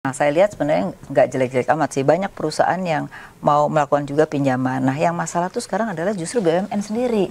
Nah, saya lihat sebenarnya nggak jelek-jelek amat sih. Banyak perusahaan yang mau melakukan juga pinjaman. Nah, yang masalah tuh sekarang adalah justru BUMN sendiri.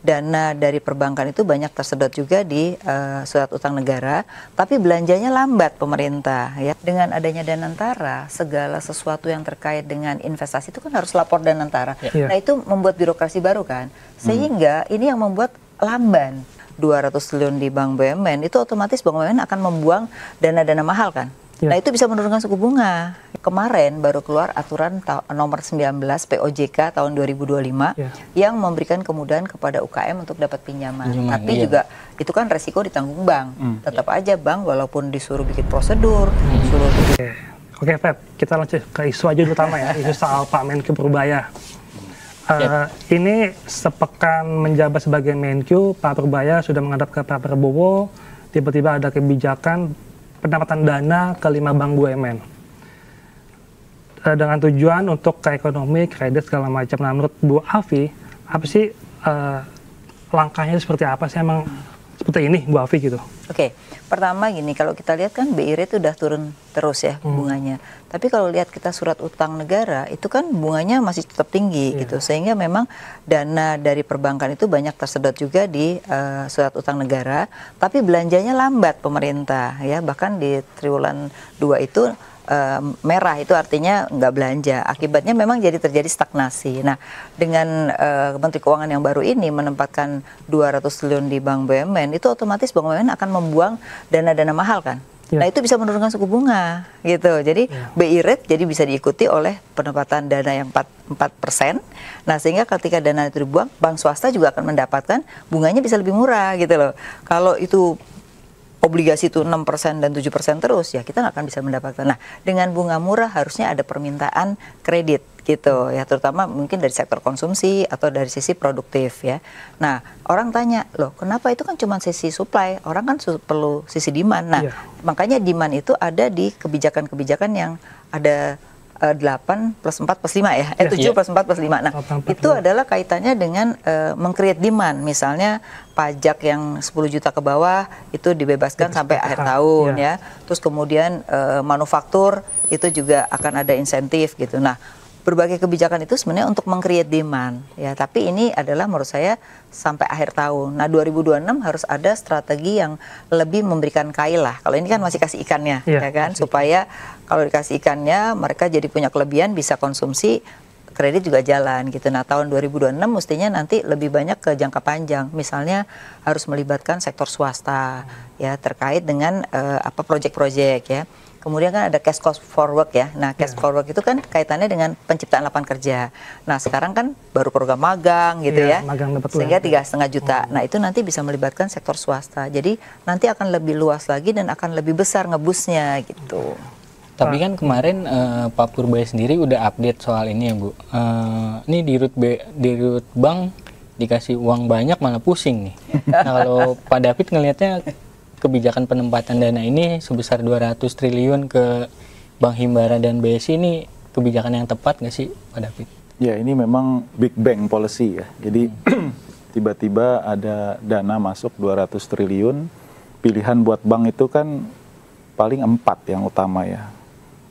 Dana dari perbankan itu banyak tersedot juga di surat utang negara, tapi belanjanya lambat pemerintah. Ya, dengan adanya Danantara, segala sesuatu yang terkait dengan investasi itu kan harus lapor Danantara. Nah, itu membuat birokrasi baru kan, sehingga ini yang membuat lamban. 200 triliun di bank BUMN itu otomatis bank BUMN akan membuang dana-dana mahal kan. Nah, itu bisa menurunkan suku bunga. Kemarin baru keluar aturan nomor 19 POJK tahun 2025 yang memberikan kemudahan kepada UKM untuk dapat pinjaman. Tapi juga itu kan resiko ditanggung bank. Tetap aja bank walaupun disuruh bikin prosedur, disuruh bikin... Oke, Feb, kita lanjut ke isu aja utama ya, isu soal Pak Menkyu Purbaya. Ini sepekan menjabat sebagai Menkyu, Pak Purbaya sudah menghadap ke Pak Prabowo, tiba-tiba ada kebijakan pendapatan dana ke 5 bank BUMN dengan tujuan untuk ke ekonomi, kredit segala macam. Nah, menurut Bu Afi, apa sih langkahnya seperti apa sih, emang seperti ini Bu Afi gitu? Oke, pertama gini, kalau kita lihat kan BI rate udah turun terus ya bunganya. Tapi kalau lihat kita surat utang negara itu kan bunganya masih tetap tinggi gitu, sehingga memang dana dari perbankan itu banyak tersedot juga di surat utang negara, tapi belanjanya lambat pemerintah ya, bahkan di triwulan 2 itu merah, itu artinya nggak belanja. Akibatnya memang jadi terjadi stagnasi. Nah, dengan Menteri Keuangan yang baru ini menempatkan 200 triliun di bank BUMN, itu otomatis bank BUMN akan membuang dana-dana mahal kan. Nah, itu bisa menurunkan suku bunga gitu. Jadi BI rate jadi bisa diikuti oleh penempatan dana yang 4%. Nah, sehingga ketika dana itu dibuang, bank swasta juga akan mendapatkan bunganya bisa lebih murah gitu loh. Kalau itu obligasi itu 6% dan 7% terus, ya kita nggak akan bisa mendapatkan. Nah, dengan bunga murah harusnya ada permintaan kredit gitu ya, terutama mungkin dari sektor konsumsi atau dari sisi produktif ya. Nah, orang tanya, loh kenapa itu kan cuma sisi supply, orang kan perlu sisi demand. Nah, makanya demand itu ada di kebijakan-kebijakan yang ada 8 plus 4 plus 5 ya, 7 plus 4 plus 5. Nah, itu adalah kaitannya dengan meng-create demand. Misalnya pajak yang 10 juta ke bawah itu dibebaskan sampai akhir tahun ya. Terus kemudian manufaktur itu juga akan ada insentif gitu. Nah, berbagai kebijakan itu sebenarnya untuk meng-create demand ya, tapi ini adalah menurut saya sampai akhir tahun. Nah, 2026 harus ada strategi yang lebih memberikan kail lah. Kalau ini kan masih kasih ikannya ya kan, supaya kalau dikasih ikannya mereka jadi punya kelebihan, bisa konsumsi, kredit juga jalan gitu. Nah, tahun 2026 mestinya nanti lebih banyak ke jangka panjang. Misalnya harus melibatkan sektor swasta ya, terkait dengan proyek-proyek ya. Kemudian kan ada cash cost for work ya. Nah, cash for work itu kan kaitannya dengan penciptaan lapangan kerja. Nah, sekarang kan baru program magang gitu ya, sehingga 3,5 juta. Nah, itu nanti bisa melibatkan sektor swasta. Jadi nanti akan lebih luas lagi dan akan lebih besar ngebusnya gitu. Tapi kan kemarin Pak Purbaya sendiri udah update soal ini ya Bu. Ini di Rut Bank dikasih uang banyak malah pusing nih. Nah, kalau Pak David ngelihatnya kebijakan penempatan dana ini sebesar 200 triliun ke Bank Himbara dan BSI ini kebijakan yang tepat nggak sih Pak David? Ya, ini memang big bang policy ya. Jadi tiba-tiba ada dana masuk 200 triliun, pilihan buat bank itu kan paling 4 yang utama ya.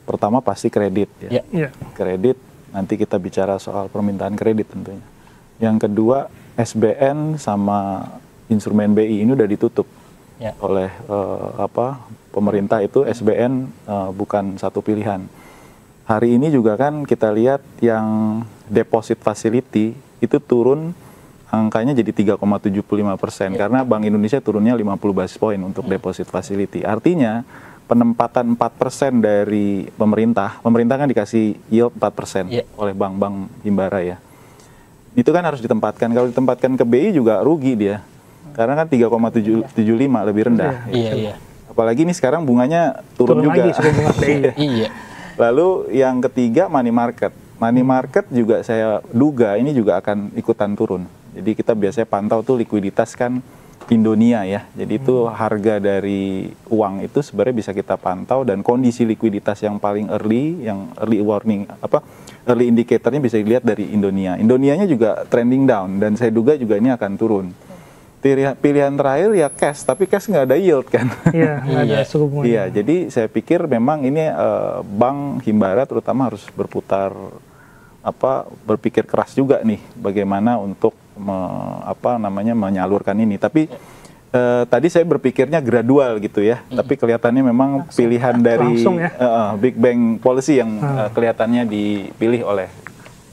Pertama pasti kredit ya. Kredit, nanti kita bicara soal permintaan kredit tentunya. Yang kedua SBN sama instrumen BI ini udah ditutup oleh pemerintah, itu SBN bukan satu pilihan. Hari ini juga kan kita lihat yang deposit facility itu turun angkanya jadi 3,75% karena Bank Indonesia turunnya 50 basis point untuk deposit facility. Artinya penempatan 4% dari pemerintah kan dikasih yield 4% oleh bank-bank Himbara ya. Itu kan harus ditempatkan. Kalau ditempatkan ke BI juga rugi dia. Karena kan 3,75 lebih rendah. Iya. Apalagi ini sekarang bunganya turun juga. Lalu yang ketiga money market. Money market juga saya duga ini juga akan ikutan turun. Jadi kita biasanya pantau tuh likuiditas kan Indonia ya. Jadi itu harga dari uang itu sebenarnya bisa kita pantau, dan kondisi likuiditas yang paling early, yang early warning early indicatornya bisa dilihat dari Indonia. Indonianya juga trending down dan saya duga juga ini akan turun. pilihan terakhir ya cash, tapi cash nggak ada yield kan. Iya, nggak ada suku bunga. Iya, jadi saya pikir memang ini bank Himbara terutama harus berpikir keras juga nih bagaimana untuk menyalurkan ini. Tapi tadi saya berpikirnya gradual gitu ya, tapi kelihatannya memang pilihan dari Big Bang Policy yang kelihatannya dipilih oleh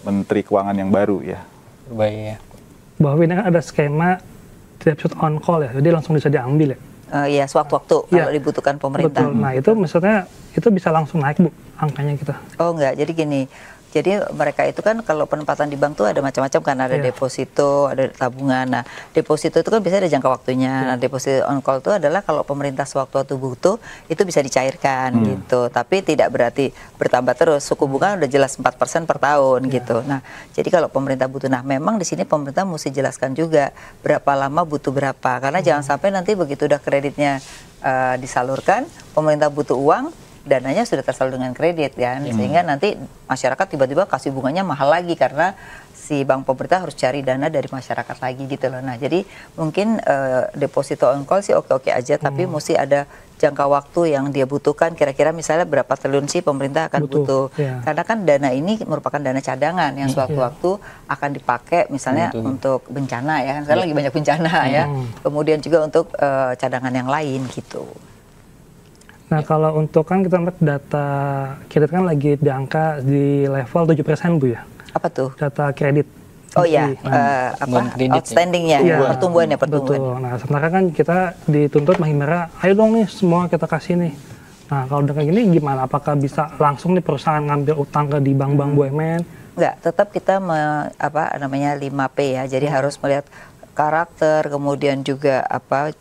Menteri Keuangan yang baru ya. Baik ya. Bahwa ini kan ada skema deposit on call ya, jadi langsung bisa diambil ya. Iya, sewaktu-waktu kalau dibutuhkan pemerintah. Betul. Nah itu maksudnya itu bisa langsung naik Bu angkanya kita. Oh enggak, jadi gini. Jadi mereka itu kan kalau penempatan di bank tuh ada macam-macam kan, ada deposito, ada tabungan. Nah, deposito itu kan biasanya ada jangka waktunya. Nah, deposito on call itu adalah kalau pemerintah sewaktu-waktu butuh itu bisa dicairkan gitu. Tapi tidak berarti bertambah terus. Suku bunga udah jelas 4% per tahun gitu. Nah, jadi kalau pemerintah butuh, nah memang di sini pemerintah mesti jelaskan juga berapa lama butuh berapa. Karena jangan sampai nanti begitu udah kreditnya disalurkan, pemerintah butuh uang, dananya sudah tersalur dengan kredit kan, sehingga nanti masyarakat tiba-tiba kasih bunganya mahal lagi karena si bank pemerintah harus cari dana dari masyarakat lagi gitu loh. Nah jadi mungkin deposito on call sih oke-oke aja, tapi mesti ada jangka waktu yang dia butuhkan, kira-kira misalnya berapa triliun sih pemerintah akan butuh. Karena kan dana ini merupakan dana cadangan yang sewaktu-waktu akan dipakai misalnya untuk bencana ya, kan sekarang lagi banyak bencana ya, kemudian juga untuk cadangan yang lain gitu. Nah kalau untuk kan kita lihat data kredit kan lagi di angka di level 7% Bu ya. Apa tuh? Data kredit. Oh iya, outstandingnya, pertumbuhannya. Betul. Nah sementara kan kita dituntut Himbara, ayo dong nih semua kita kasih nih. Nah kalau udah kayak gini gimana? Apakah bisa langsung nih perusahaan ngambil utang di bank-bank BUMN? Enggak, tetap kita 5P ya. Jadi harus melihat karakter, kemudian juga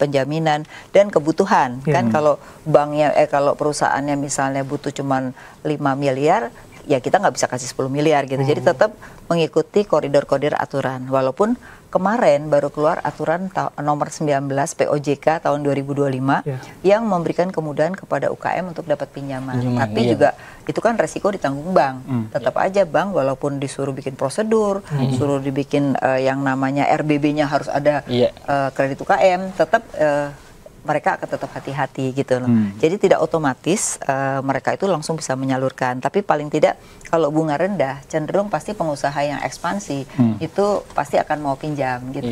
penjaminan dan kebutuhan. Kan kalau banknya kalau perusahaannya misalnya butuh cuman 5 miliar, ya kita nggak bisa kasih 10 miliar gitu. Jadi tetap mengikuti koridor-koridor aturan. Walaupun kemarin baru keluar aturan nomor 19 POJK tahun 2025 yang memberikan kemudahan kepada UKM untuk dapat pinjaman. Tapi juga itu kan resiko ditanggung bank. Tetap aja bank walaupun disuruh bikin prosedur, suruh dibikin yang namanya RBB-nya harus ada kredit UKM, tetap mereka akan tetap hati-hati gitu loh. Jadi tidak otomatis mereka itu langsung bisa menyalurkan. Tapi paling tidak kalau bunga rendah, cenderung pasti pengusaha yang ekspansi itu pasti akan mau pinjam gitu.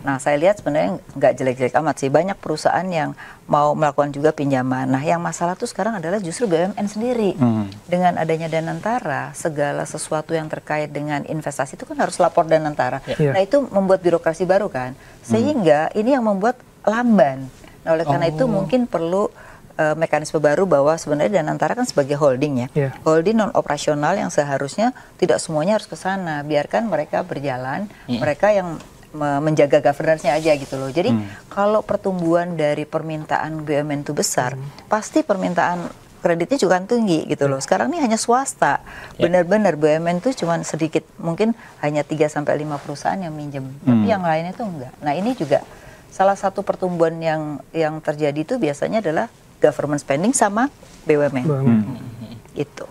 Nah saya lihat sebenarnya nggak jelek-jelek amat sih. Banyak perusahaan yang mau melakukan juga pinjaman. Nah yang masalah tuh sekarang adalah justru BUMN sendiri. Dengan adanya Danantara, segala sesuatu yang terkait dengan investasi itu kan harus lapor Danantara. Nah itu membuat birokrasi baru kan. Sehingga ini yang membuat lamban. Nah, oleh karena itu mungkin perlu mekanisme baru bahwa sebenarnya Danantara kan sebagai holding ya, holding non operasional yang seharusnya tidak semuanya harus ke sana, biarkan mereka berjalan, mereka yang menjaga governance-nya aja gitu loh. Jadi kalau pertumbuhan dari permintaan BUMN itu besar, pasti permintaan kreditnya juga tinggi gitu loh. Sekarang ini hanya swasta, benar-benar BUMN itu cuma sedikit, mungkin hanya 3-5 perusahaan yang minjem, tapi yang lainnya itu enggak. Nah ini juga salah satu pertumbuhan yang terjadi itu biasanya adalah government spending sama BUMN. Gitu.